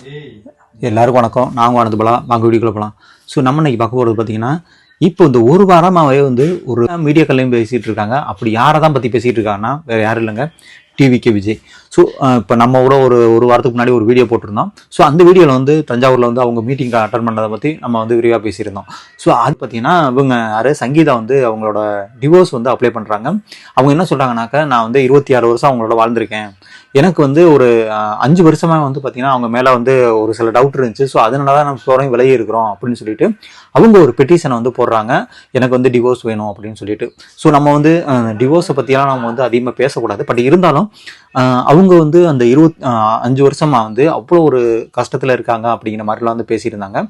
எல்லாருக்கும் வணக்கம். நாங்கள் வானது போகலாம், வாங்க வீடியோக்குள்ள போகலாம். ஸோ நம்ம இன்னைக்கு பார்க்க போகிறது பார்த்தீங்கன்னா, இப்போ இந்த ஒரு வாரமாகவே வந்து ஒரு மீடியாக்கள்லையும் பேசிகிட்டு இருக்காங்க. அப்படி யாரை தான் பற்றி பேசிகிட்டு இருக்காங்கன்னா வேறு யாரும் இல்லைங்க, டிவிகே விஜய். ஸோ இப்போ நம்ம கூட ஒரு வாரத்துக்கு முன்னாடி ஒரு வீடியோ போட்டிருந்தோம். ஸோ அந்த வீடியோவில் வந்து தஞ்சாவூரில் வந்து அவங்க மீட்டிங் அட்டன் பண்ணதை பற்றி நம்ம வந்து விரிவாக பேசியிருந்தோம். ஸோ அது பார்த்தீங்கன்னா இவங்க யார் சங்கீதா வந்து அவங்களோட டிவோர்ஸ் வந்து அப்ளை பண்ணுறாங்க. அவங்க என்ன சொல்கிறாங்கனாக்கா, நான் வந்து 26 வருஷம் அவங்களோட வாழ்ந்திருக்கேன். எனக்கு வந்து ஒரு 5 வருஷமாக வந்து பார்த்தீங்கன்னா அவங்க மேலே வந்து ஒரு சில டவுட் இருந்துச்சு. ஸோ அதனால தான் நம்ம போகிறோம் விலகி இருக்கிறோம் அப்படின்னு சொல்லிட்டு அவங்க ஒரு பெட்டிஷனை வந்து போடுறாங்க, எனக்கு வந்து டிவோர்ஸ் வேணும் அப்படின்னு சொல்லிட்டு. ஸோ நம்ம வந்து டிவோர்ஸை பற்றியெல்லாம் நம்ம வந்து அதிகமாக பேசக்கூடாது. பட் இருந்தாலும் அவங்க வந்து அந்த 5 வருஷமாக வந்து அவ்வளோ ஒரு கஷ்டத்தில் இருக்காங்க அப்படிங்கிற மாதிரிலாம் வந்து பேசியிருந்தாங்க.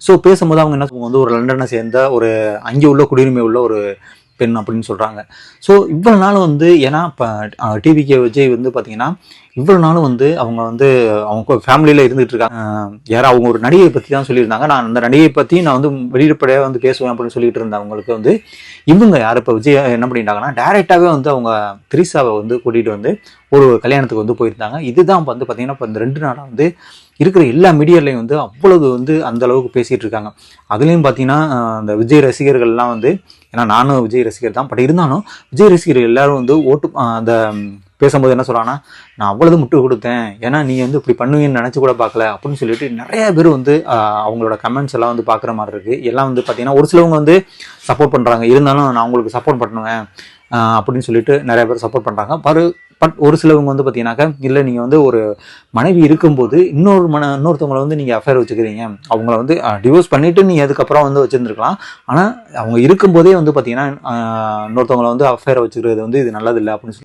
ஸோ பேசும்போது அவங்க என்ன வந்து ஒரு லண்டனை சேர்ந்த ஒரு அங்கே உள்ள குடியுரிமை உள்ள ஒரு பெண் அப்படின்னு சொல்கிறாங்க. ஸோ இவ்வளோ நாள் வந்து ஏன்னா இப்போ டிவிகே விஜய் வந்து பார்த்தீங்கன்னா இவ்வளோ நாளும் வந்து அவங்க வந்து அவங்க ஃபேமிலியில் இருந்துகிட்டு இருக்காங்க. யாரும் அவங்க ஒரு நடிகை பற்றி தான் சொல்லியிருந்தாங்க. நான் அந்த நடிகை பற்றி நான் வந்து வெளிப்படையாக வந்து பேசுவேன் அப்படின்னு சொல்லிட்டு இருந்தேன். அவங்களுக்கு வந்து இவங்க யார் இப்போ விஜய் என்ன பண்ணிட்டாங்கன்னா டைரெக்டாகவே வந்து அவங்க திரிசாவை வந்து கூட்டிகிட்டு வந்து ஒரு கல்யாணத்துக்கு வந்து போயிருந்தாங்க. இதுதான் வந்து பார்த்தீங்கன்னா இப்போ இந்த 2 நாளாக வந்து இருக்கிற எல்லா மீடியாலையும் வந்து அவ்வளவு வந்து அந்த அளவுக்கு பேசிகிட்டு இருக்காங்க. அதுலேயும் பார்த்தீங்கன்னா அந்த விஜய் ரசிகர்கள்லாம் வந்து, ஏன்னா நானும் விஜய் ரசிகர் தான், பட் இருந்தாலும் விஜய் ரசிகர்கள் எல்லாரும் வந்து அந்த பேசும்போது என்ன சொல்கிறாங்கன்னா, நான் அவ்வளவு முட்டு கொடுத்தேன், ஏன்னா நீ வந்து இப்படி பண்ணுவீங்கன்னு நினச்சி கூட பார்க்கல அப்படின்னு சொல்லிட்டு நிறைய பேர் வந்து அவங்களோட கமெண்ட்ஸ் எல்லாம் வந்து பார்க்குற மாதிரி இருக்குது. எல்லாம் வந்து பார்த்தீங்கன்னா ஒரு சிலவங்க வந்து சப்போர்ட் பண்ணுறாங்க, இருந்தாலும் நான் உங்களுக்கு சப்போர்ட் பண்ணுவேன் அப்படின்னு சொல்லிட்டு நிறைய பேர் சப்போர்ட் பண்ணுறாங்க. பட் ஒரு சிலவங்க வந்து பார்த்தீங்கன்னாக்கா, இல்லை நீங்கள் வந்து ஒரு மனைவி இருக்கும்போது இன்னொருத்தவங்களை வந்து நீங்கள் அஃபேர் வச்சுக்கிறீங்க, அவங்கள வந்து டிவோர்ஸ் பண்ணிவிட்டு நீங்கள் அதுக்கப்புறம் வந்து வச்சுருந்துருக்கலாம். ஆனால் அவங்க இருக்கும்போதே வந்து பார்த்தீங்கன்னா இன்னொருத்தவங்களை வந்து அஃபேரை வச்சுக்கிறது வந்து இது நல்லதில்லை அப்படின்னு சொல்லி